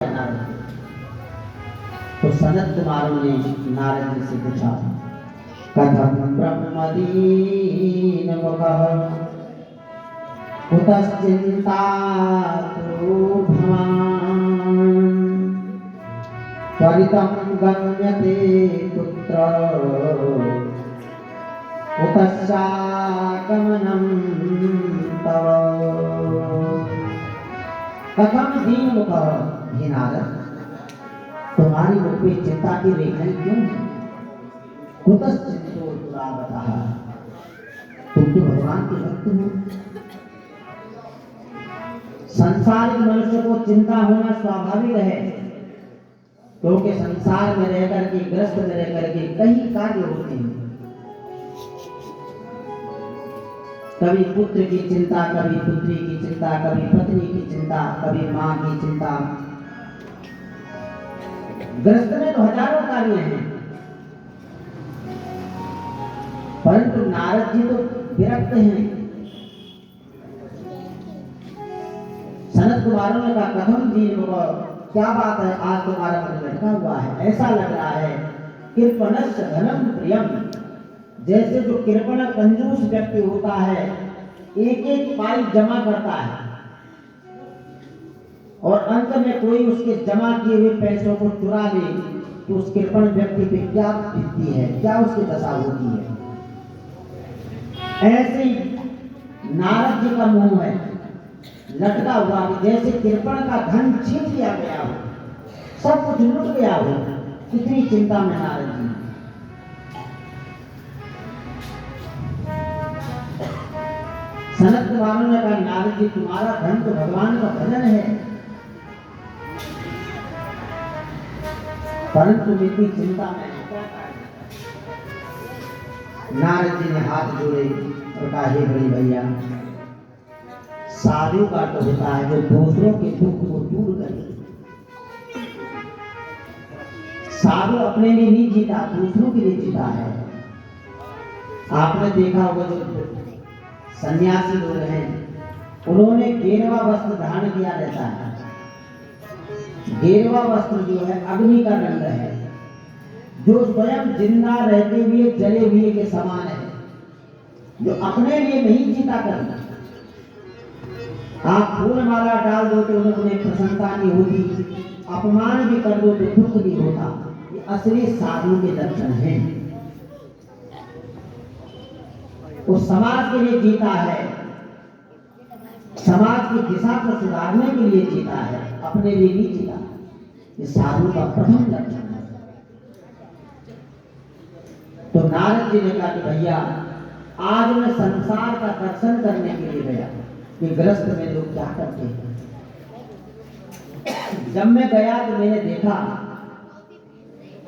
तो सनत कुमारों ने नारद जी से पूछा, कथम ब्रह्मदीन मुखः कुतश्चिन्तातु भवान् त्वरितं गम्यते कुत्र कुतश्चागमनं तव। कथम दीन मुखः, हे नारद, तुम्हारी मुख पे चिंता की रेखाएं क्यों हैं? कुतश्चिन्तो दुरावतः, तुम तो भगवान के भक्त हो। संसारिक मनुष्य को चिंता होना स्वाभाविक है, क्योंकि संसार में रहकर के, ग्रस्त में रहकर के कई कार्य होते हैं। कभी पुत्र की चिंता, कभी पुत्री की चिंता, कभी पत्नी की चिंता, कभी मां की चिंता। ग्रस्त में तो हजारों कार्य हैं, परंतु नारद जी तो विरक्त हैं। सनत कुमारों ने कहा, कथम दीन मुखः, क्या बात है, आज तुम्हारा मन लटका हुआ है, ऐसा लग रहा है कृपणस्य धनम प्रियम। जैसे जो कृपण कंजूस व्यक्ति होता है, एक एक पाई जमा करता है और अंत में कोई उसके जमा किए हुए पैसों को चुरा ले, तो उस कृपण व्यक्ति पे क्या बीतती है, क्या उसकी दशा होती है। ऐसे नारद जी का मुंह है लटका हुआ, जैसे कृपण का धन छीन लिया गया हो, सब कुछ लुट गया हो। कितनी चिंता में नारद जी। सनत कुमारों ने कहा, नारद जी, तुम्हारा धन तो भगवान का भजन है, परंतु इतनी चिंता में क्या करें। नारद जी ने हाथ जोड़े और कहा, हे बड़ी भैया, साधु का तो होता है जो दूसरों के दुख को दूर करे। साधु अपने लिए नहीं जीता, दूसरों के लिए जीता है। आपने देखा होगा जो सन्यासी लोग हैं, उन्होंने गेरुआ वस्त्र धारण किया रहता है। गेरुआ वस्त्र जो है अग्नि का रंग है, जो स्वयं जिंदा रहते हुए जले हुए के समान है, जो अपने लिए नहीं जीता करना। आप फूल माला डाल दो तो उन्हें प्रसन्नता नहीं होती, अपमान भी कर दो तो दुख नहीं होता। ये असली साधु के लक्षण हैं। वो समाज के लिए जीता है, समाज की दिशा को सुधारने के लिए जीता है, अपने लिए नहीं जीता। ये साधु का प्रथम लक्षण है। तो नारद जी ने कहा कि भैया, आज मैं संसार का दर्शन करने के लिए गया कि ग्रस्त में लोग क्या करते हैं। जब मैं गया तो मैंने देखा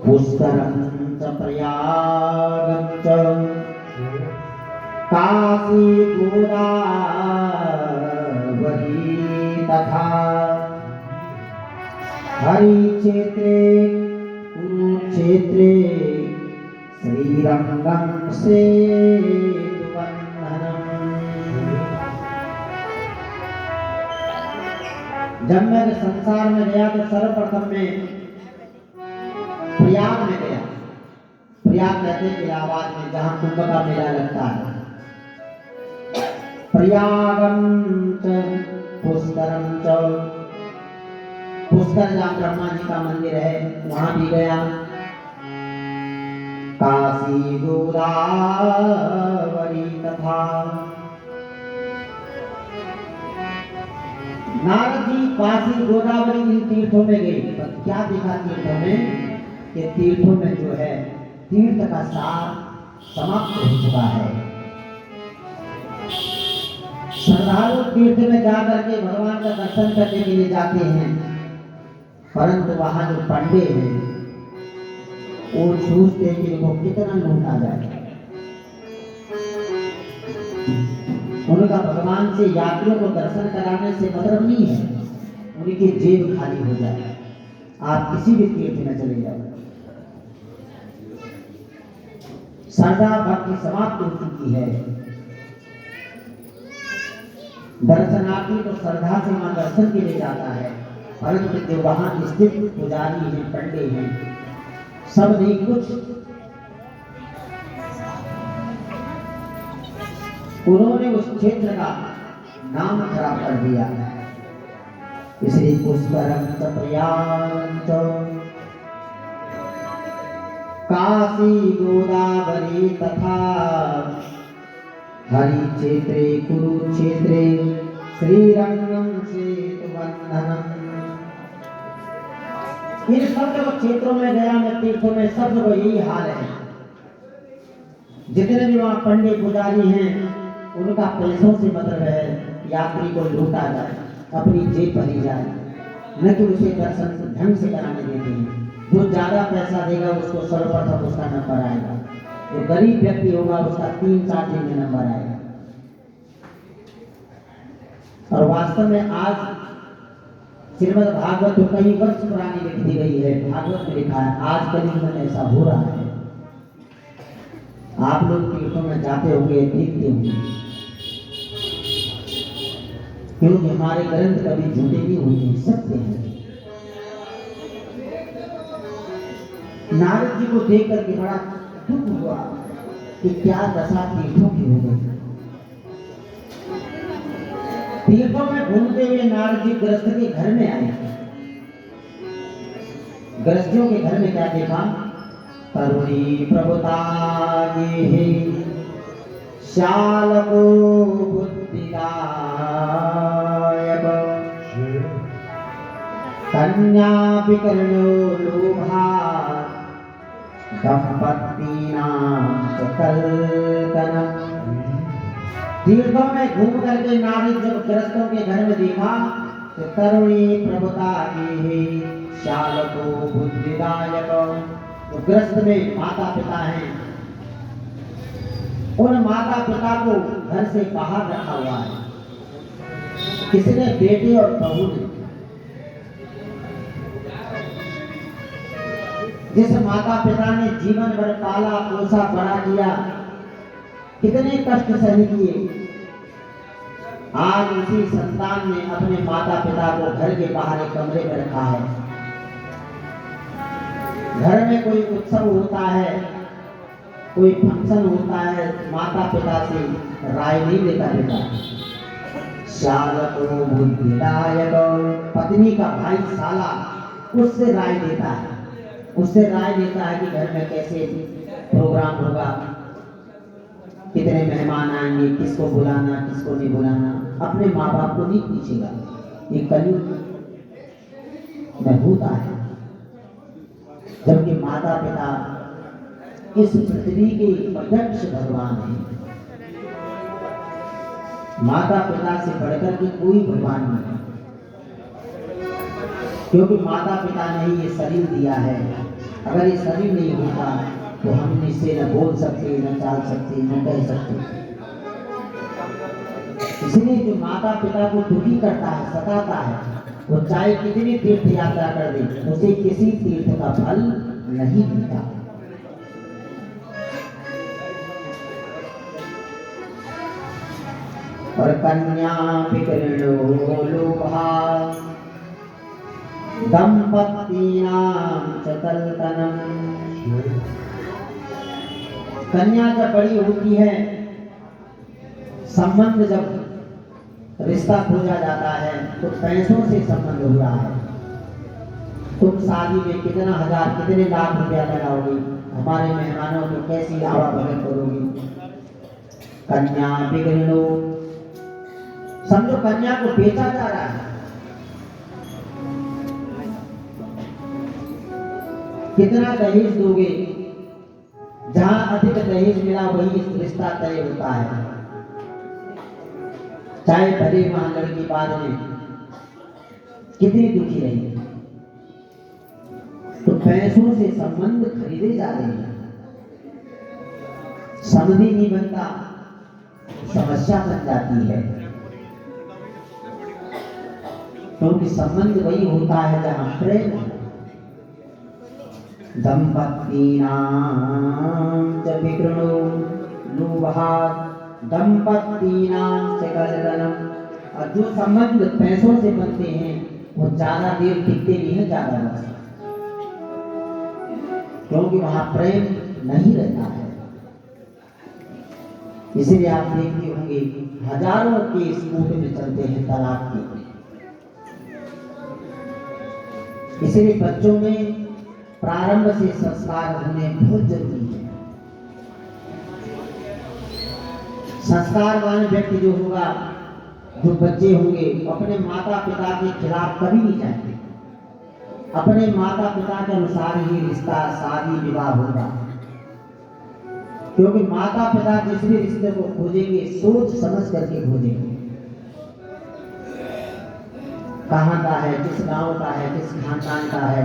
पुष्करम च प्रयागम च काशी गोदावरी तथा हरि क्षेत्रे कुरुक्षेत्रे श्रीरंगम से जब मैं संसार में गया तो सर्वप्रथम में प्रयाग में गया। प्रयाग कहते हैं इलाहाबाद में, जहां कुंभ का मेला लगता है। प्रयागम च पुष्करम च, पुष्कर जहां ब्रह्मा जी का मंदिर है वहां भी गया। काशी गोदावरी तथा, नारद जी काशी गोदावरी इन तीर्थों में गए। पर क्या देखा तीर्थों में, कि तीर्थों में जो है तीर्थ का सार समाप्त हो चुका है। श्रद्धालु तीर्थ में जाकर के भगवान का दर्शन करने के लिए जाते हैं, परंतु वहां जो पंडे हैं वो सोचते हैं कि वो कितना लूटा जाए। उनका भगवान से यात्रियों को दर्शन कराने से मतलब नहीं है, उनकी जेब खाली हो जाए। आप किसी भी तीर्थ में चले जाओ, श्रद्धा भक्ति समाप्त हो चुकी है। दर्शनार्थी तो श्रद्धा से वहां दर्शन के लिए जाता है, परंतु जो वहां स्थित पुजारी हैं, पंडे हैं, सब ने कुछ उन्होंने उस क्षेत्र का नाम खराब कर दिया। इसलिए पुष्करम तपयांत काशी गोदावरी तथा हरि क्षेत्रे कुरुक्षेत्रे श्रीरंगम सेतुबंधनम। इन सब जगह क्षेत्रों में, गया में, तीर्थों में, सब जगह यही हाल है। जितने भी वहां पंडित पुजारी हैं, उनका पैसों से मतलब है यात्री को लूटा जाए, अपनी जेब भरी जाए, न कि उसे दर्शन ढंग से कराने देते हैं। जो ज्यादा पैसा देगा उसको सर्वप्रथम उसका नंबर आएगा, जो गरीब व्यक्ति होगा उसका 3-4 दिन में नंबर आएगा। और वास्तव में आज श्रीमद् भागवत तो कई वर्ष पुरानी लिख दी गई है, भागवत में लिखा है, आज कलयुग में ऐसा हो रहा है। आप लोग तीर्थों में जाते होंगे, देखते होंगे, क्योंकि हमारे ग्रंथ कभी झूठे नहीं होते, सत्य हैं। नारद जी को देख करके बड़ा दुख हुआ कि क्या दशा तीर्थों की हो गई। तीर्थों में घूमते हुए नारद जी गृहस्थ के घर में आए। गृहस्थियों के घर में क्या देखा? तरुणी प्रभुताये शालको बुद्धिदायक कन्या विकर्णो लोभा दंपत्तीनां च कल्कनम्। तीर्थों में घूम करके नारद जब गृहस्थों के घर में देखा तो तरुणी प्रभुताये शालको बुद्धिदायक, तो गृहस्थ में माता पिता हैं, उन माता पिता को घर से बाहर रखा हुआ है। किसने? बेटे और बहू ने। जिस माता पिता ने जीवन भर पाला पोसा बड़ा किया, कितने कष्ट सहन किए, आज उसी संतान ने अपने माता पिता को घर के बाहर एक कमरे में रखा है। घर में कोई उत्सव होता है, कोई फंक्शन होता है, माता पिता से राय नहीं लेता बेटा। शालको बुद्धिदायक, पत्नी का भाई साला उससे राय लेता है, उससे राय लेता है कि घर में कैसे प्रोग्राम होगा, कितने मेहमान आएंगे, किसको बुलाना किसको नहीं बुलाना। अपने माँ बाप को नहीं पूछेगा। ये कलयुग में होता है, जबकि माता पिता इस पृथ्वी के प्रत्यक्ष भगवान हैं। माता पिता से बढ़कर के कोई भगवान नहीं, क्योंकि माता पिता ने ये शरीर दिया है। अगर ये शरीर नहीं होता तो हम इससे न बोल सकते, न चाल सकते, न कह सकते। इसलिए जो माता पिता को दुखी करता है, सताता है, वो चाहे कितनी तीर्थ यात्रा कर दे, उसे किसी तीर्थ का फल नहीं मिलता। और कन्या विकर्णो लोभा दंपत्तीनां च कल्कनम्। कन्या जब बड़ी होती है, संबंध जब रिश्ता खोजा जाता है तो पैसों से संबंध हो रहा है। तुम शादी में कितना हजार कितने लाख रुपया लगाओगे, हमारे मेहमानों को कैसी आवाभगत करोगे। कन्या विकर्णो, समझो कन्या को बेचा जा रहा है। कितना दहेज दोगे, जहां अधिक दहेज मिला वही रिश्ता तय होता है। चाहे भले वहां लड़की बाद में कितनी दुखी रही, तो पैसों से संबंध खरीदे जा रहे हैं। समझी नहीं बनता, समस्या बन जाती है। क्योंकि संबंध वही होता है जहां प्रेम हो। दंपत्तीनां च विकर्णो लोभा दंपत्तीनां च कल्कनम्। और जो संबंध पैसों से बनते हैं वो ज्यादा देर टिकते भी हैं, ज्यादा वर्ष, क्योंकि वहां प्रेम नहीं रहता है। इसलिए आप देखते होंगे हजारों केस कोर्ट में चलते हैं तलाक के। इसलिए बच्चों में प्रारंभ से संस्कार होने बहुत जरूरी है। संस्कारवान व्यक्ति जो होगा, जो बच्चे होंगे, अपने माता पिता के खिलाफ कभी नहीं जाएंगे। अपने माता पिता के अनुसार ही रिश्ता, शादी, विवाह होगा, क्योंकि माता पिता जिस भी रिश्ते को खोजेंगे सोच समझ करके खोजेंगे। कहाँ का है, किस गांव का है, किस खानदान का है।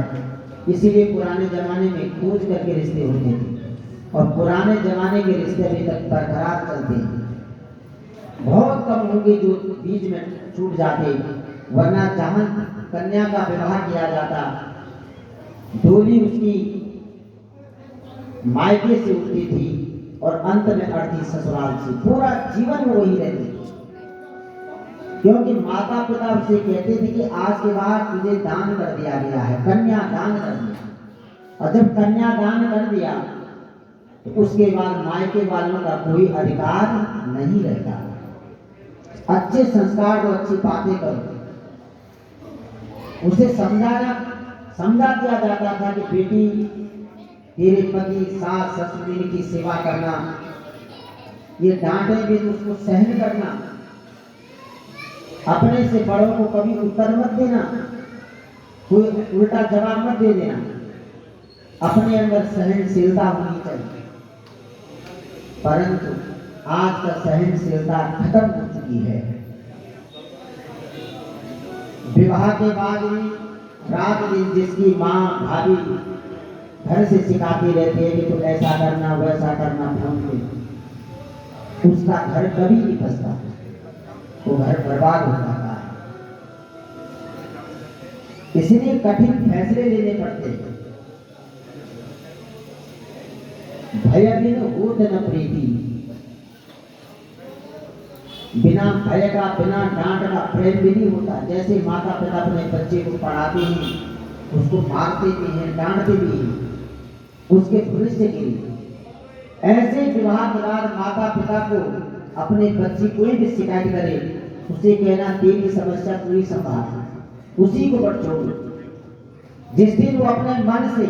इसीलिए पुराने जमाने में खोज करके रिश्ते होते थे, और पुराने जमाने के रिश्ते अभी तक बरकरार चलते हैं। बहुत कम होंगे जो बीच में छूट जाते, वरना जहां कन्या का विवाह किया जाता, डोली उसकी मायके से उठती थी और अंत में अर्थी ससुराल से, पूरा जीवन में वही रहती। क्योंकि माता पिता उसे कहते थे कि आज के बाद तुझे दान कर दिया गया है, कन्या दान कर दिया। और जब कन्या दान कर दिया तो उसके बाद मायके वालों का कोई अधिकार नहीं रहता। अच्छे संस्कार को, अच्छी बातें करो, उसे समझा दिया जाता था कि बेटी, तेरे पति, सास ससुर की सेवा करना, ये डांटे भी तो उसको सहन करना, अपने से बड़ों को कभी उत्तर मत देना, कोई उल्टा जवाब मत दे देना, अपने अंदर सहनशीलता होनी चाहिए। परंतु आज का सहनशीलता खत्म हो चुकी है। विवाह के बाद भी रात दिन जिसकी माँ भाभी घर से सिखाती रहती है कि तो ऐसा करना वैसा करना, उसका घर कभी नहीं बसता, वो घर बर्बाद हो जाता है। इसलिए कठिन फैसले लेने पड़ते हैं। भय बिन होत न प्रीति, बिना भय का, बिना डांट का प्रेम भी नहीं होता। जैसे माता पिता अपने बच्चे को पढ़ाते हैं, उसको मारते भी हैं, डांटते भी हैं उसके भविष्य के लिए, ऐसे विवाह के बाद माता पिता को अपने बच्चे कोई भी शिकायत करे, उसे कहना तेरी समस्या पूरी संभाल, उसी को पर छोड़। जिस दिन वो अपने मन से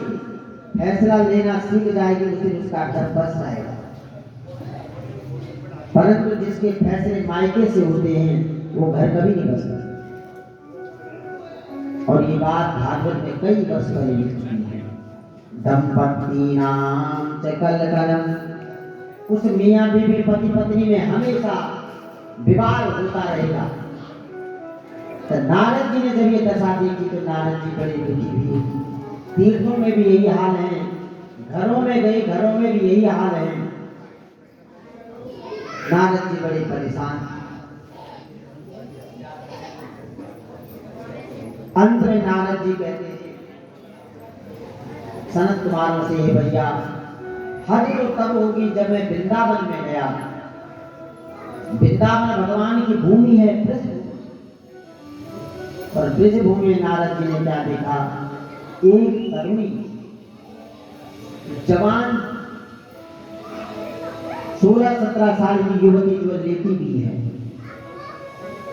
फैसला लेना सीख जाएगी, उस दिन उसका घर बस जाएगा। परंतु जिसके फैसले मायके से होते हैं, वो घर कभी नहीं बसता। और ये बात भागवत में कई वर्ष पहले लिख चुकी है। दंपति नाम चकलकलम, उस मियां बीवी पति पत्नी में हमेशा विवाद होता रहेगा। तो नारद जी ने जब ये दशा देखी तो नारद जी बड़े दुखी हुए। तीर्थों में भी यही हाल है, घरों में गए, घरों में भी यही हाल है। नारद जी बड़े परेशान। अंत में नारद जी कहते हैं सनत कुमारों से, भैया हरि तो तब होगी जब मैं वृंदावन में गया। वृंदावन भगवान की भूमि है, ब्रज, और ब्रज भूमि में नारद जी ने क्या देखा, एक तरुणी जवान 16-17 साल की युवती जो लेटी भी है,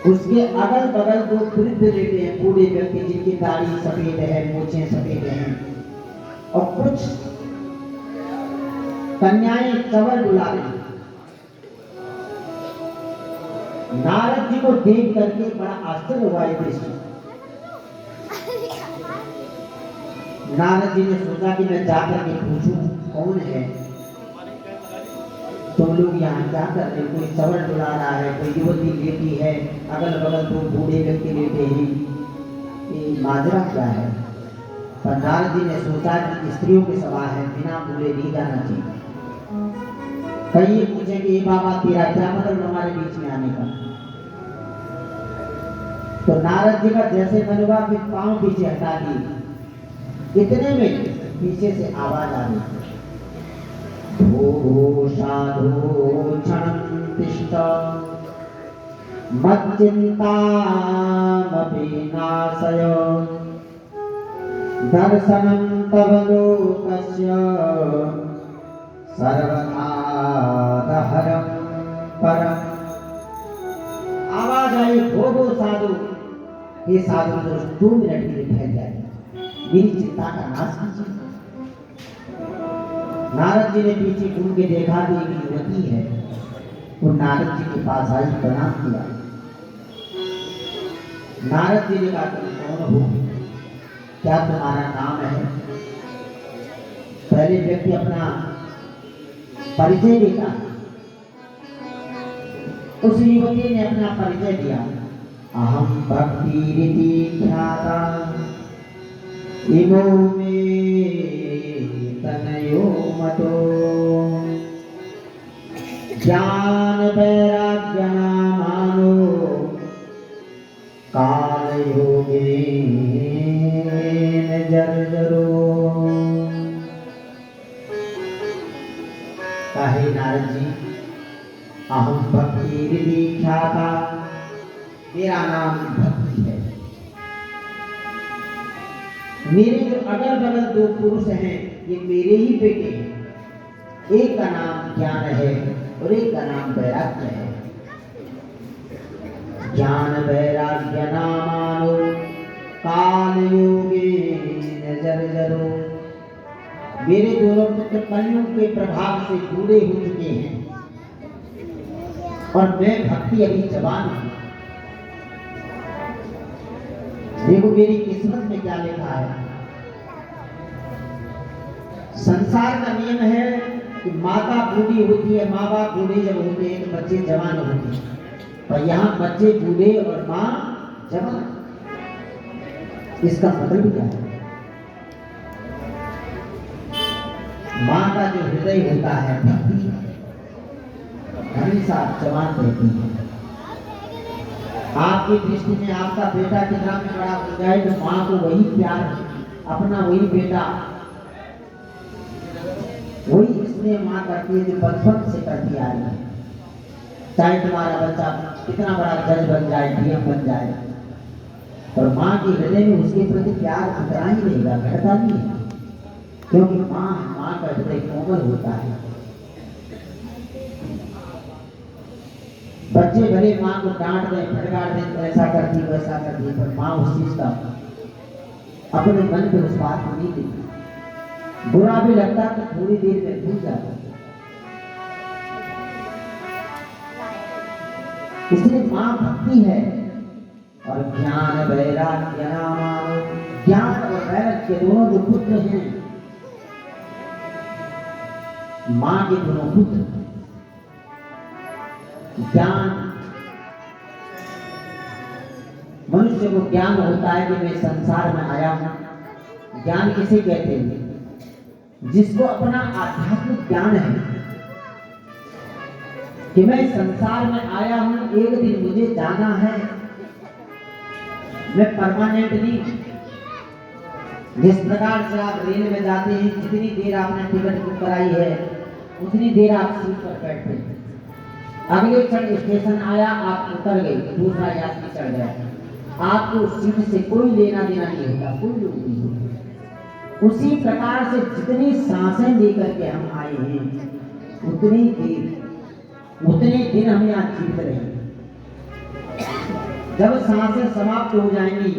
उसके अगल बगल दो वृद्ध लेटे हैं, बूढ़े व्यक्ति जिनकी दाढ़ी सफेद है, मूछें सफेद हैं, और कुछ कन्याएं चवर डुला रही। नारद जी को देख करके बड़ा आश्चर्य हुआ ये दृश्य। नारद जी ने सोचा कि मैं जाकर के पूछूं कौन है, तुम लोग यहाँ क्या कर रहे, कोई चवर डुला रहा है, कोई युवती लेटी है, अगल बगल दो बूढ़े व्यक्ति लेटे हैं, ये माजरा क्या है। पर नारद जी ने सोचा कि स्त्रियों की सभा है, बिना बोले नहीं जाना चाहिए। कई पूछे कि बाबा तेरा क्या मतलब हमारे बीच में आने का। तो नारद जी का जैसे मन हुआ कि पांव पीछे हटा दिए, इतने में पीछे से आवाज आ गई, भो साधो क्षणं तिष्ठ मच्चिन्तामपि नाशय दर्शनं तव लोकस्य सर्वनादहरं परम। आवाज आई, हो साधु, ये साधु तो 2 मिनट के लिए ठहर जाए, मेरी चिंता का नाश कीजिए। नारद जी ने पीछे घूम के देखा कि एक युवती है, वो नारद जी के पास आई, प्रणाम किया। नारद जी ने कहा, तुम कौन हो, क्या तुम्हारा नाम है? पहले व्यक्ति अपना परिचय देता। उस युवती ने अपना परिचय दिया, अहम भक्ति रीति ख्याता इमो मे तनयो मतो ज्ञान वैराग्य नामानो काल योगेन जर्जरो। कहे नारद जी, अहम भक्ति रीति ख्याता, मेरा नाम भक्ति है। मेरे जो अगल बगल 2 पुरुष हैं, ये मेरे ही बेटे हैं। एक का नाम ज्ञान है और एक का नाम वैराग्य है। ज्ञान वैराग्य नामानो काल योगेन जर्जरो। मेरे दोनों पुत्र कलयुग के प्रभाव से बूढ़े हो चुके हैं और मैं भक्ति अभी जवान हूं। देखो मेरी किस्मत में क्या लिखा है। संसार का नियम है कि माता बूढ़ी होती है, माँ बाप बूढ़े जब होते हैं तो बच्चे जवान होते हैं, पर यहाँ बच्चे बूढ़े और माँ जवान। इसका मतलब क्या है? माँ का जो हृदय होता है भक्ति हमेशा जवान रहती है। आपकी दृष्टि में आपका बेटा कितना भी बड़ा हो जाए तो माँ को वही प्यार, अपना वही बेटा, वही इसलिए माँ करती है जो बचपन से करती आ रही है। चाहे तुम्हारा बच्चा कितना बड़ा जज बन जाए, डीएम बन जाए, और माँ के हृदय में उसके प्रति प्यार उतना ही रहेगा, घटता नहीं है, क्योंकि माँ का हृदय कोमल होता है। बच्चे भले माँ को डांट दें, फटकार दें, तो ऐसा करती वैसा करती, पर माँ उस चीज का अपने मन पे उस बात को नहीं देती। बुरा भी लगता तो थोड़ी देर में भूल जाता। इसलिए माँ भक्ति है। और ज्ञान वैराग्य नामानो, ज्ञान और वैराग्य दोनों जो पुत्र हैं, माँ के दोनों पुत्र। ज्ञान, मनुष्य को ज्ञान होता है कि मैं संसार में आया हूं। ज्ञान किसे कहते हैं? जिसको अपना आध्यात्मिक ज्ञान है कि मैं संसार में आया हूं, एक दिन मुझे जाना है, मैं परमानेंट नहीं। जिस प्रकार से आप रेल में जाते हैं, जितनी देर आपने टिकट बुक कराई है उतनी देर आप सीट पर बैठते हैं, अगले क्षण स्टेशन आया, आप उतर गए, दूसरा यात्री चढ़ गया, आपको सीट से कोई लेना देना नहीं होता, कोई लोग नहीं होता। उसी प्रकार से जितनी सांसें लेकर के हम आए हैं, उतने दिन हम यहाँ जीवित रहेंगे। जब सांसें समाप्त हो जाएंगी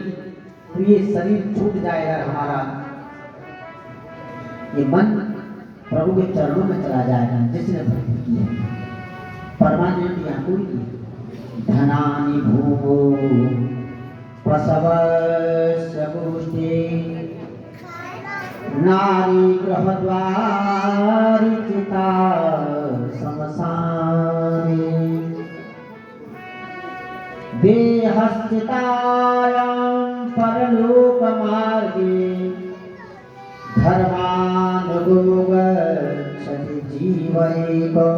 तो ये शरीर छूट जाएगा हमारा, ये मन प्रभु के चरणों में चला जाएगा। जिसने भक्ति की है परमानेंट यहाँ कोई नहीं। धनानि भूमो प्रसवस्य पुष्टे नारी गृहद्वारि चिता समसाने देहस्थितायां परलोकमार्गे धर्मानुगो गच्छति जीवैको।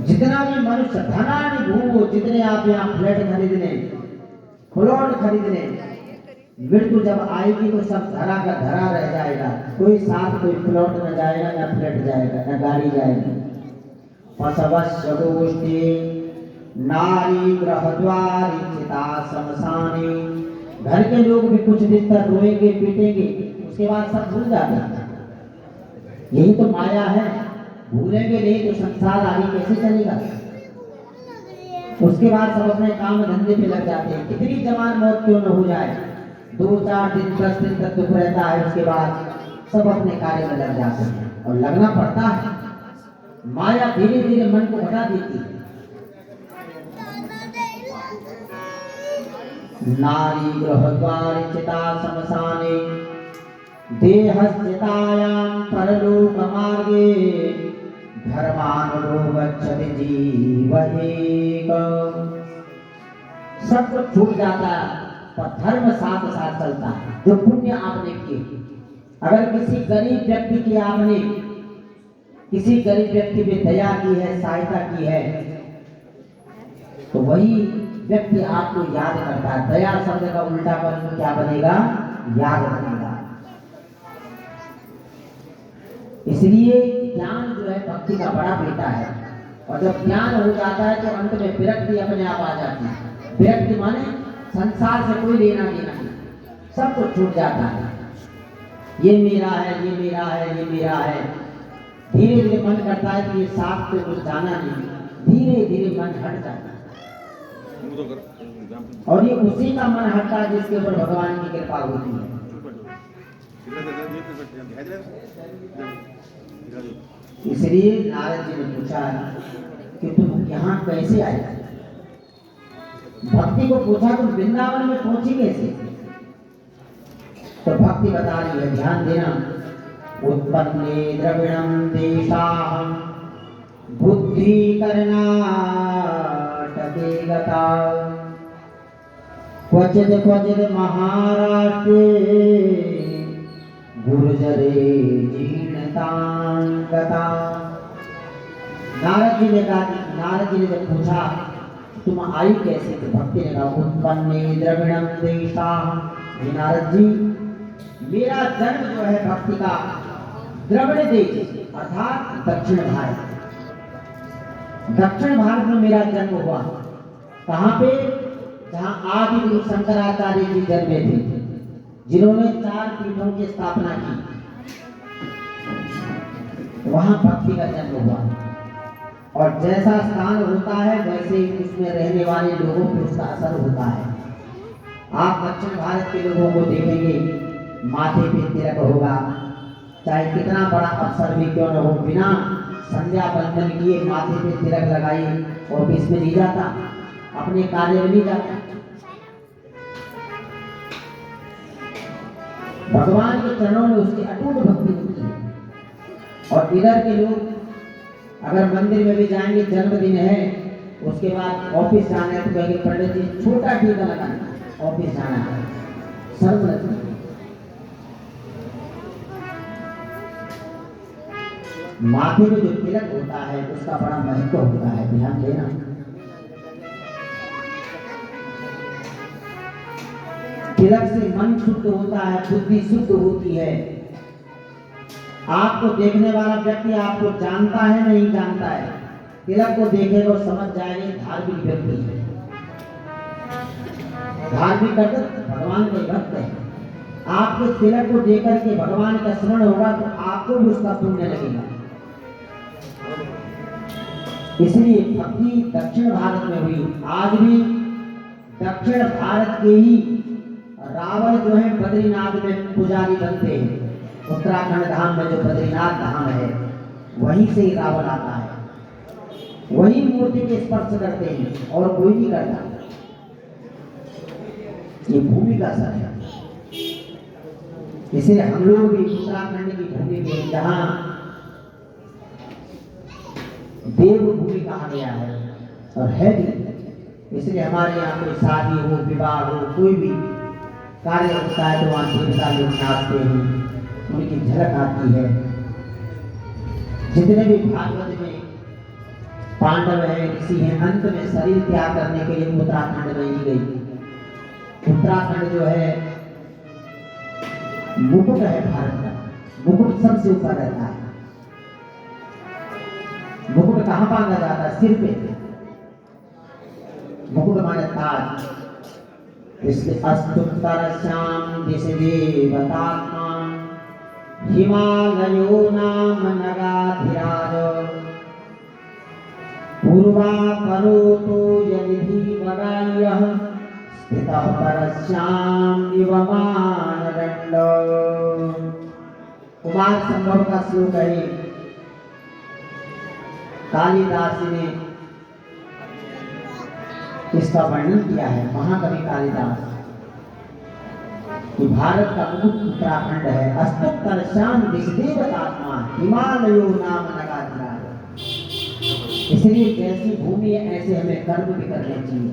जितना भी मनुष्य धनानि भूमो, जितने आप यहाँ फ्लैट खरीदने, प्लॉट खरीदने, मृत्यु जब आएगी तो सब धरा का धरा रह जाएगा। कोई साथ कोई प्लॉट न जाएगा, न फ्लैट जाएगा, न गाड़ी जाएगी। पशवस्य गोष्ठे नारी गृहद्वारी चिता शमशाने। घर के लोग भी कुछ दिन तक रोएंगे पीटेंगे, उसके बाद सब भूल जाते हैं। यही तो माया है, भूलेंगे नहीं तो संसार आगे कैसे चलेगा। उसके बाद सब अपने काम धंधे पे लग जाते हैं। कितनी जवान मौत क्यों न हो जाए, 2-4 दिन 10 दिन तक दुख रहता है, उसके बाद सब अपने कार्य में लग जाते हैं और लगना पड़ता है। माया धीरे धीरे मन को हटा देती है। नारी गृहद्वारी चिता शमशाने देहस्थितायां परलोक मार्गे धर्मानुगो गच्छति जीव एक। सब कुछ छूट जाता है पर धर्म साथ साथ चलता है। जो पुण्य आपने किए, अगर किसी गरीब व्यक्ति की आपने किसी गरीब व्यक्ति पे दया की है, सहायता की है, तो वही व्यक्ति आपको याद करता है। दया शब्द का उल्टा कर क्या बनेगा, याद रखेगा। इसलिए ज्ञान जो है भक्ति का बड़ा बेटा है, और जब ज्ञान हो जाता है तो अंत में विरक्ति अपने आप आ जाती है। विरक्ति माने संसार से कोई लेना देना नहीं, सब कुछ छूट जाता है। ये मेरा है, ये मेरा है, ये मेरा है। धीरे धीरे मन करता है कि ये साथ से कुछ जाना नहीं, धीरे धीरे मन हट जाता है। और ये उसी का मन हटता है जिसके ऊपर भगवान की कृपा होती है। इसलिए नारद जी ने पूछा कि तुम यहाँ कैसे आए। भक्ति को पूछा तुम वृंदावन में पहुंची कैसे। तो भक्ति बता रही है, ध्यान देना। उत्पन्ने द्रविणं देशाहं बुद्धि कर्नाटके गता क्वचित् क्वचित् महाराष्ट्रे गुर्जरे जीर्णतां गता। नारद जी ने जब पूछा तुम आई कैसे, तो भक्ति ने कहा उत्पन्ने द्रविणं देशाहं। नारद जी, मेरा जन्म जो है भक्ति का द्रविड़ देश अर्थात दक्षिण भारत, दक्षिण भारत में मेरा जन्म हुआ। कहाँ पे, जहाँ आदि गुरु शंकराचार्य जी जन्मे थे, जिन्होंने 4 पीठों की स्थापना की, वहां भक्ति का जन्म हुआ। और जैसा स्थान होता है वैसे ही उसमें रहने वाले लोगों पर उसका असर होता है। आप दक्षिण भारत के लोगों को देखेंगे, माथे पे तिलक होगा, चाहे कितना बड़ा अफसर भी क्यों न हो, बिना संध्या बंधन किए माथे पे तिलक लगाई ऑफिस में नहीं जाता, अपने कार्य में नहीं जाता। भगवान के चरणों में उसकी अटूट भक्ति होती है। और इधर के लोग अगर मंदिर में भी जाएंगे, जन्मदिन है, उसके बाद ऑफिस जाना है तो कहेंगे पंडित जी छोटा टीका लगाना, ऑफिस जाना है, शर्म लगती है। माथे में जो तिलक होता है उसका बड़ा महत्व होता है, ध्यान देना। तिलक से मन शुद्ध होता है, बुद्धि शुद्ध होती है। आपको देखने वाला व्यक्ति आपको जानता है नहीं जानता है, तिलक को देखेगा और समझ जाएंगे धार्मिक व्यक्ति है। धार्मिक भगवान के भक्त है। आपके तिलक को देकर के भगवान का स्मरण होगा तो आपको भी उसका पुण्य लगेगा। इसलिए भक्ति दक्षिण भारत में हुई। आज भी दक्षिण भारत के ही रावण जो है बद्रीनाथ में पुजारी बनते हैं। उत्तराखंड धाम में जो बद्रीनाथ धाम है वहीं से ही रावण आता है, वही मूर्ति के स्पर्श करते हैं और कोई नहीं करता। ये भूमि का असर है। इसलिए हम लोग भी उत्तराखंड की भूमि में, जहाँ देवभूमि कहा गया है और है भी, इसलिए हमारे यहाँ कोई शादी हो, विवाह हो, कोई भी कार्य होता है तो वहाँ देवता लोग नाचते हैं, उनकी झलक आती है। जितने भी भागवत में पांडव हैं, ऋषि हैं, अंत में शरीर त्याग करने के लिए उत्तराखंड में ही गई। उत्तराखंड जो है मुकुट है भारत का, मुकुट सबसे ऊपर रहता है। मुकुट कहाँ बांधा जाता है? सिर पे। मुकुट माने ताज। इसलिए अस्तुतर श्याम दिशि देवतात्मा हिमालयो नाम नगाधिराज पूर्वा करोतु यदि वरायः स्थितः परश्याम इव मानदंड। कुमार संभव का श्लोक है। कालिदास ने इसका वर्णन किया है, महाकवि कालिदास, कि भारत का मुकुट उत्तराखंड है। अस्तुतर श्याम दिशदेवतात्मा हिमालयो नाम नगाधिराज। इसलिए जैसी भूमि है ऐसे हमें कर्म भी करने चाहिए।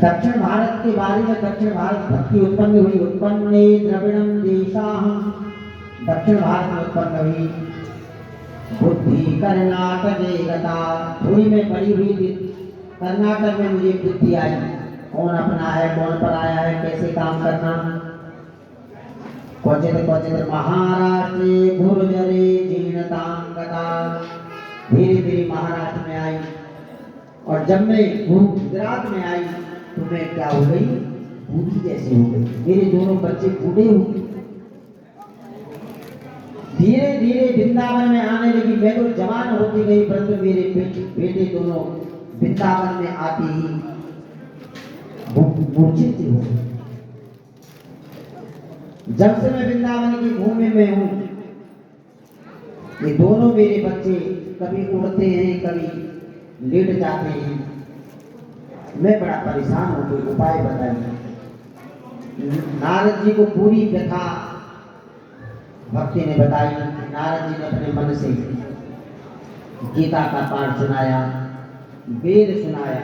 दक्षिण भारत के बारे में, दक्षिण भारत भक्ति उत्पन्न हुई। उत्पन्ने द्रविणम देशाहं, दक्षिण भारत में उत्पन्न हुई। बुद्धि कर्नाटके गता, थोड़ी में पड़ी हुई थी कर्नाटक में, मुझे बुद्धि आई कौन अपना है कौन पराया है, कैसे काम करना। क्वचित क्वचित महाराष्ट्र गुर्जरे जीर्णतां गता, धीरे धीरे महाराष्ट्र में आई। और जब मैं गुजरात में आई तो मैं क्या हो गई? बूढ़ी जैसी हो गई। मेरे दोनों बच्चे बूढ़े हो गए। धीरे धीरे वृंदावन में आने लगी। मैं तो जवान होती गई, परंतु मेरे बेटे दोनों वृंदावन में आते ही मूर्छित हो गए। जब से मैं वृंदावन की भूमि में हूं, ये दोनों मेरे बच्चे कभी उड़ते हैं कभी लेट जाते हैं। मैं बड़ा परेशान हूं, कोई उपाय बताइए। नारद जी को पूरी व्यथा भक्ति ने बताई। नारद जी ने अपने मन से गीता का पाठ सुनाया, वेद सुनाया,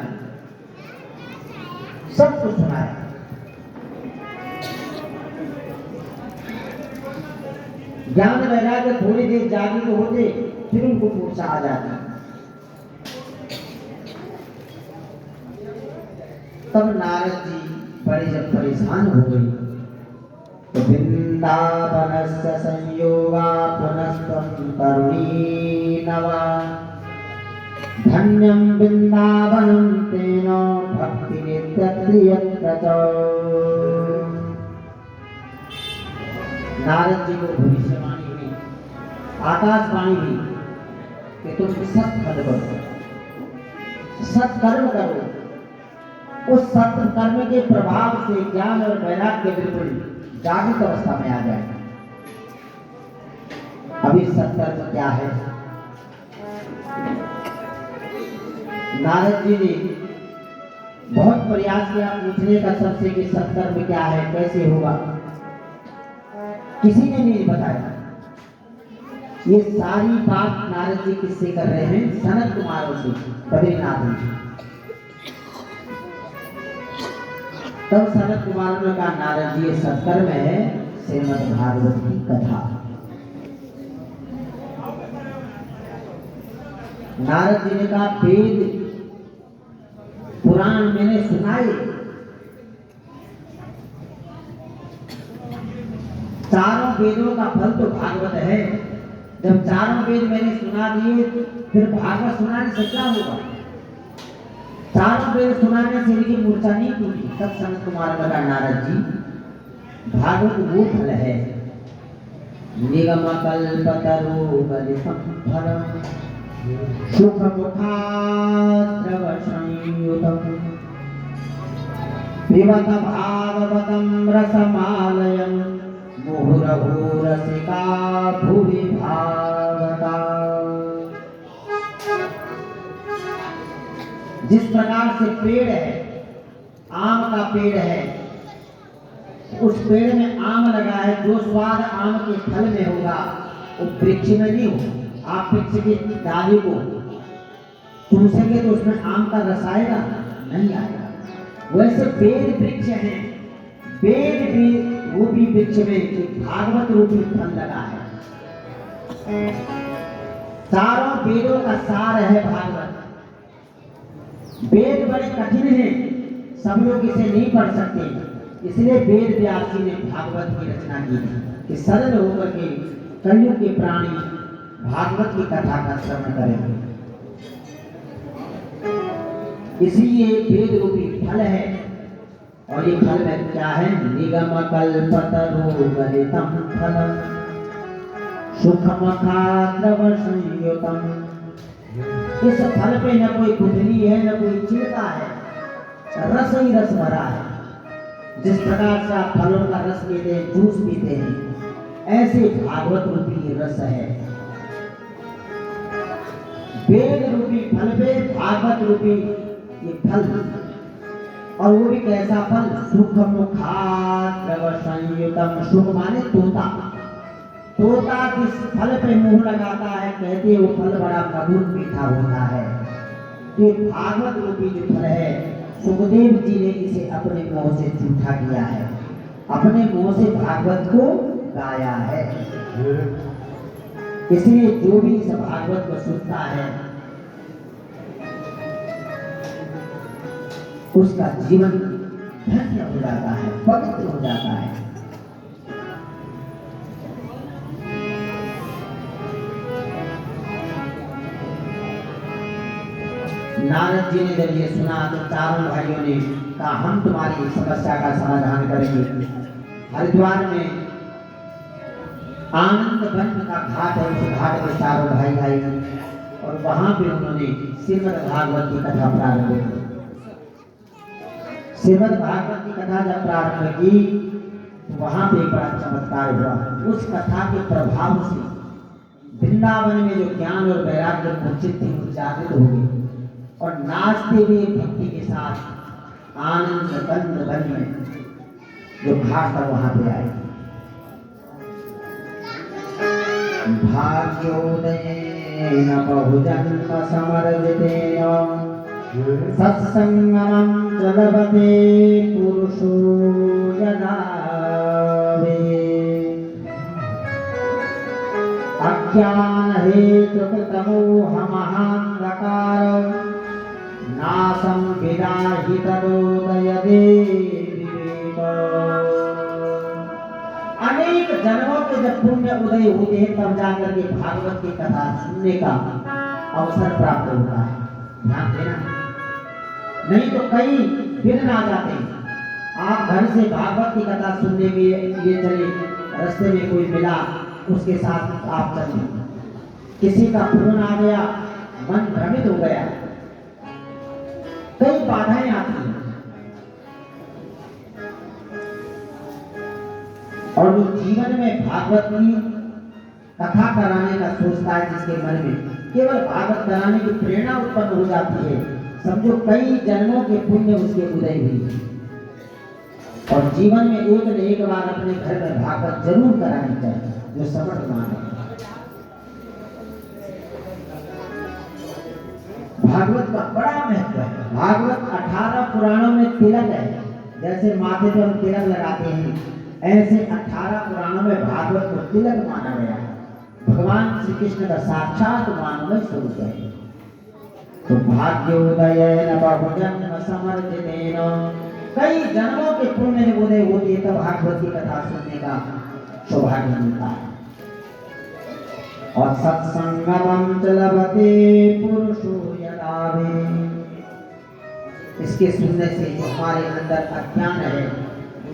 सब कुछ सुनाया। ज्ञान वैराग्य थोड़ी देर जागृत होते, फिर उनको मूर्छा आ जाती। तब नारद जी बड़े जब परेशान हो गई तो वृंदावनस्य संयोगा पुनस्त्वं तरुणी नवा, धन्यं वृंदावनं तेन भक्ति नित्यत्रियत्र च। नारद जी को भविष्यवाणी हुई, आकाशवाणी हुई कि तुम सत्कर्म करो, सत्कर्म करो। उस सत्कर्म के प्रभाव से ज्ञान और वैराग्य बिल्कुल जागृत अवस्था में आ जाए। अभी सत्कर्म क्या है? नारद जी ने बहुत प्रयास किया पूछने का सबसे कि सत्कर्म क्या है, कैसे होगा। किसी ने नहीं बताया। ये सारी बात नारद जी किससे कर रहे हैं? सनत कुमारों से, बद्रीनाथ जी। तब सनत कुमार ने कहा, नारद जी ये सत्कर्म है श्रीमद् भागवत की कथा। नारद जी ने कहा, वेद पुराण मैंने सुनाए, चारों वेदों का फल तो भागवत है। जब चारों वेद मैंने सुना दिए, फिर भागवत सुनाने से क्या होगा? चारों वेद सुनाने से इनकी मूर्छा नहीं टूटी। तब सनत कुमार ने कहा, नारद जी भागवत वो फल है निगम कल्पतरु गलितम फलम सुख मुखाद्रव संयुतम पिबत भागवतम रसमालयम मुहुरहुरसिका भुवि भागवता। जिस प्रकार से पेड़ है, आम का पेड़ है, उस पेड़ में आम लगा है, जो स्वाद आम के फल में होगा वो वृक्ष में नहीं होगा। आप वृक्ष की डाली को चूसेंगे तो उसमें आम का रस आएगा? नहीं आएगा। वैसे वेद वृक्ष है, वेद भी वो भी वृक्ष में भागवत रूपी फल लगा है। चारों वेदों का सार है भागवत। वेद बड़े कठिन हैं, सब लोग इसे नहीं पढ़ सकते, इसलिए वेद व्यास जी ने भागवत की रचना की थी कि सरल होकर के कलयुग के प्राणी भागवत की कथा का श्रवण करें। इसलिए वेद रूपी फल है, और ये फल में क्या है? निगम कल्पतरो गलितम फलम सुखम खाद्रव संयुतम। इस फल पे न कोई गुठली है, न कोई छिलका है, रस ही रस भरा है। जिस प्रकार से आप फलों का रस पीते हैं, जूस पीते हैं, ऐसे भागवत रूपी रस है। वेद रूपी फल पे भागवत रूपी ये फल, और वो भी कैसा फल? सुख मुखाद्रव संयुतम। सुख माने तोता। तोता किस फल पे मुंह लगाता है, कहते हैं वो फल बड़ा मधुर मीठा होता है। ये भागवत रूपी जो फल है, सुखदेव जी ने इसे अपने मुंह से जूठा किया है, अपने मुंह से भागवत को गाया है। इसलिए जो भी इस भागवत को सुनता है, उसका जीवन धन्य हो जाता है, पवित्र हो जाता है। नारद जी ने जब ये सुना तो चारों भाइयों ने कहा, हम तुम्हारी समस्या का समाधान करेंगे। हरिद्वार में आनंद वन का घाट है, उस घाट में चारों भाई आए और वहां पे उन्होंने श्रीमद् भागवत की कथा प्रारंभ की। श्रीमद् भागवत की कथा जब प्रारंभ की तो वहां पे बड़ा चमत्कार हुआ। उस कथा के प्रभाव से वृंदावन में जो ज्ञान और वैराग्य मूर्छित थी, वो जागृत हो गई और नाचते हुए भक्ति के साथ आनंद कंद वन में जो घाट था वहां पे आए। भाग्योदयेन बहुजन्म समर्जितेन सत्संगमं च लभते पुरुषो यदा अज्ञान हेतु कृतमोहमहान्धकार नासं विदाहि तदोदयदे विवेक। अनेक जन्मों के जब पुण्य उदय होते हैं, तब जाकर के भागवत की कथा सुनने का अवसर प्राप्त होता है। ध्यान देना, नहीं तो कई दिन आ जाते हैं। आप घर से भागवत की कथा सुनने के लिए चले, रास्ते में कोई मिला, उसके साथ आप चले, किसी का फोन आ गया, मन भ्रमित हो गया, कई बाधाएं आती हैं। और जो जीवन में भागवत की कथा कराने का सोचता है, जिसके मन में केवल भागवत कराने की प्रेरणा उत्पन्न हो जाती है, समझो कई जन्मों के पुण्य उसके उदय हुई। और जीवन में एक न एक बार अपने घर में भागवत जरूर करानी चाहिए, जो समर्थमान है। भागवत का बड़ा महत्व है। भागवत 18 पुराणों में तिलक है। जैसे माथे पे हम तिलक लगाते हैं, ऐसे 18 पुराणों में भागवत को तिलक माना गया है। भगवान श्री कृष्ण का साक्षात मानव स्वरूप है। तो भाग्योदयेन बहुजन्म समर्जितेन, कई जन्मों के पुण्य जब उदय होती है, तब भागवत की कथा सुनने का सौभाग्य मिलता है। और सत्संगमं च लभते पुरुषो यदा वे, इसके सुनने से जो हमारे अंदर अज्ञान है,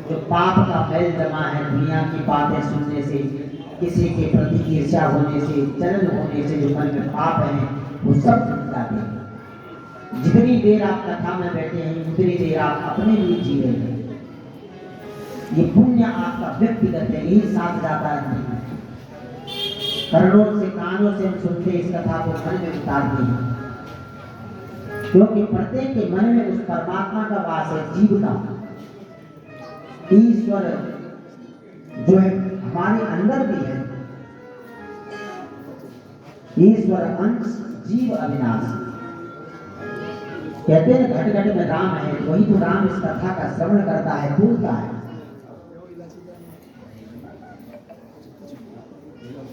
जो पाप का मैल जमा है, दुनिया की बातें सुनने से, किसी के प्रति ईर्ष्या होने से, जलन होने से जो मन में पाप है, वो सब छूट जाते हैं। जितनी देर आप कथा में बैठे हैं, उतनी देर आप अपने लिए जी रहे हैं। ये पुण्य आपका व्यक्तिगत है, यही साथ जाता है। कर्णों से, कानों से हम सुनते इस कथा को मन में उतारते हैं, क्योंकि प्रत्येक के मन में उस परमात्मा का वास है, जीव का। ईश्वर जो है हमारे अंदर भी है। ईश्वर अंश, जीव अविनाश। कहते हैं घट घट में राम है, वही तो राम इस कथा का श्रवण करता है, बोलता है।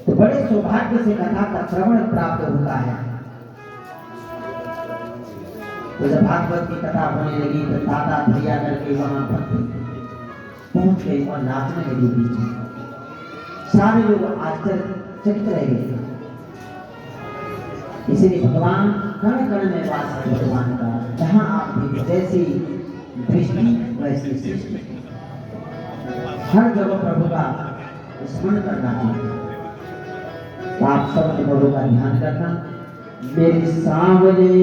तो बड़े सौभाग्य से कथा का श्रवण प्राप्त होता है। तो जब भागवत की कथा होने लगी तो दादा भैया करके वहां पहुंच गई और नाचने लगी बीच में। सारे लोग आश्चर्यचकित रह गए। इसलिए भगवान कण कण में वास है भगवान का, जहाँ आप भी जैसी दृष्टि वैसी सृष्टि, हर जगह प्रभु का स्मरण करना चाहिए। तो आप सब अपने प्रभु का ध्यान करना। मेरे सांवरे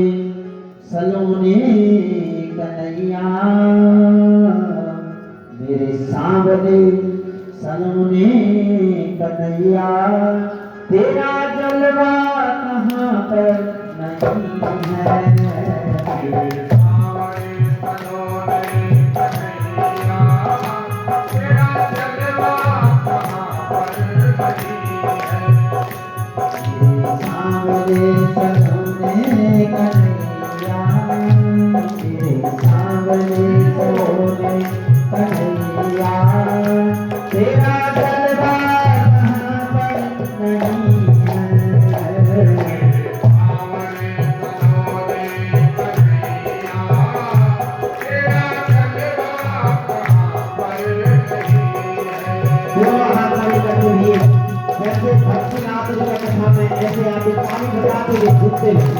सलोने कन्हैया, मेरे सांवरे सलोने कन्हैया, तेरा जलवा कहाँ पर नहीं है। मेरे सांवरे सलोने कन्हैया, तेरा जलवा कहाँ पर नहीं है। मेरे सांवरे सलोने कन्हैया, मेरे सांवरे सलोने कन्हैया, तेरा जलवा कहाँ पर नहीं है। सांवरे सलोने कन्हैया, तेरा जलवा कहाँ पर नहीं है। दोनों हाथ आगे करते हुए जैसे भक्तिनाथ जी का कथा में ऐसे आप पानी बचाते हुए घूमते हुए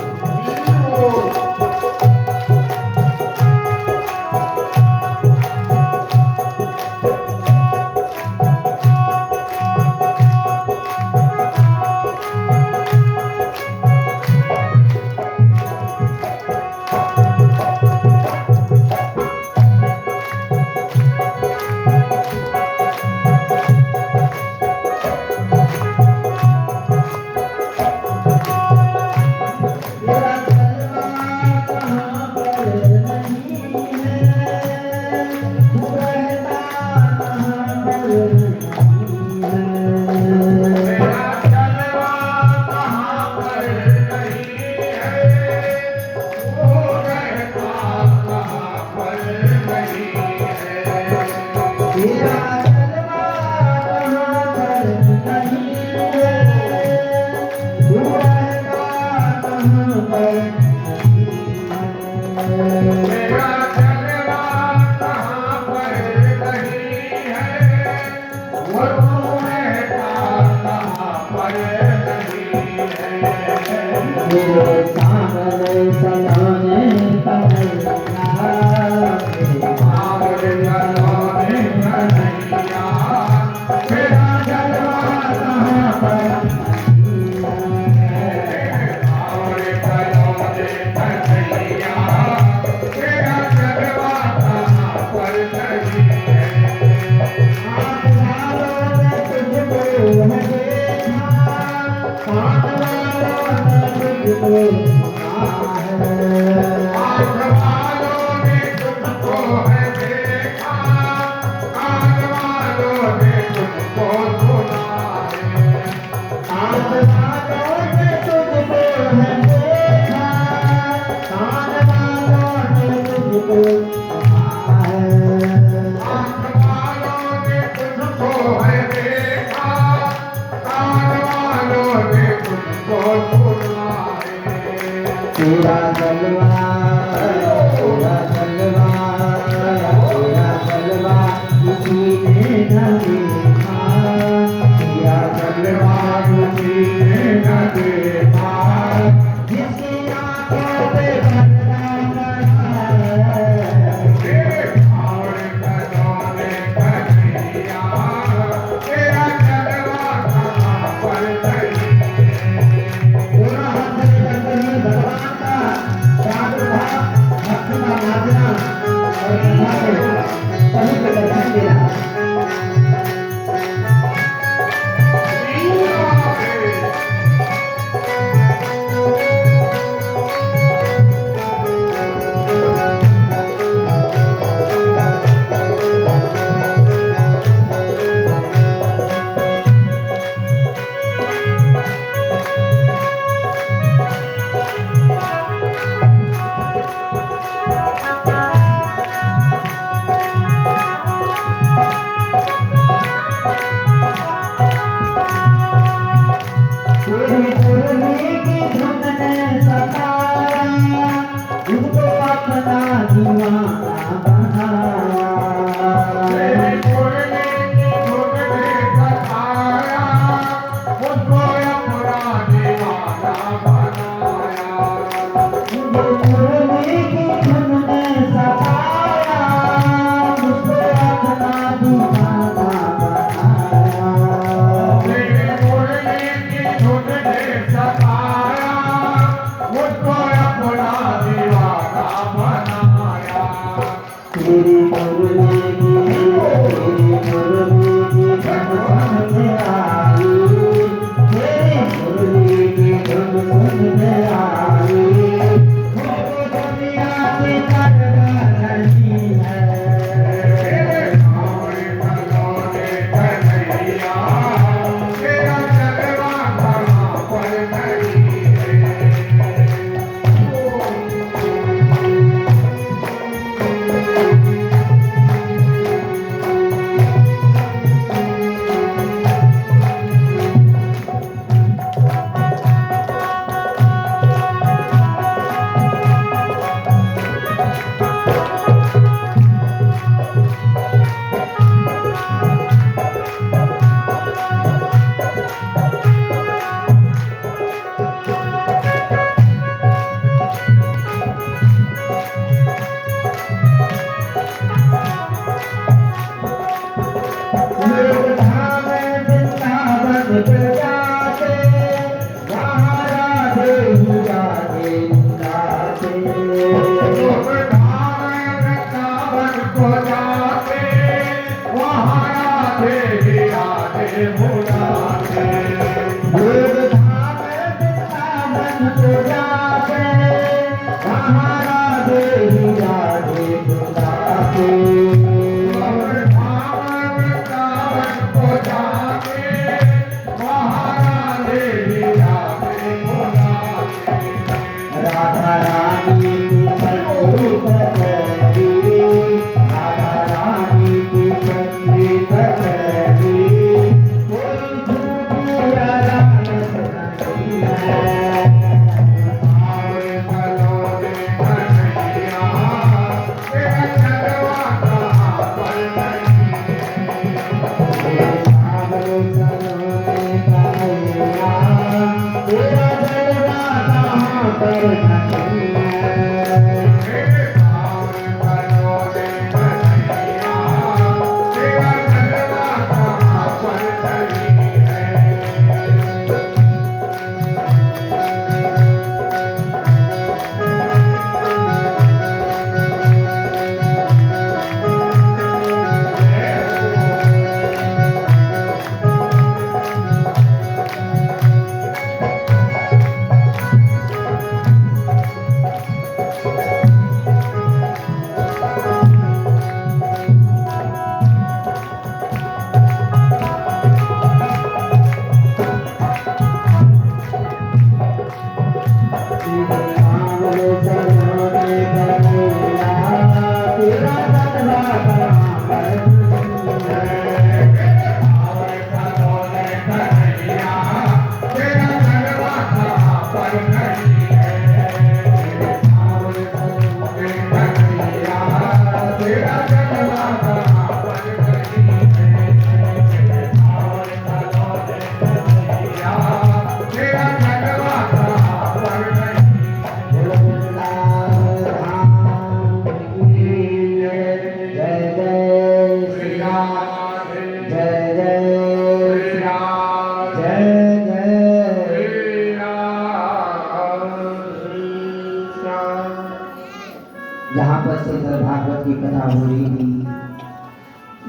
जहाँ पर श्रीमद् भागवत की कथा हो रही थी,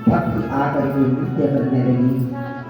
भक्त आकर के नृत्य करने लगी।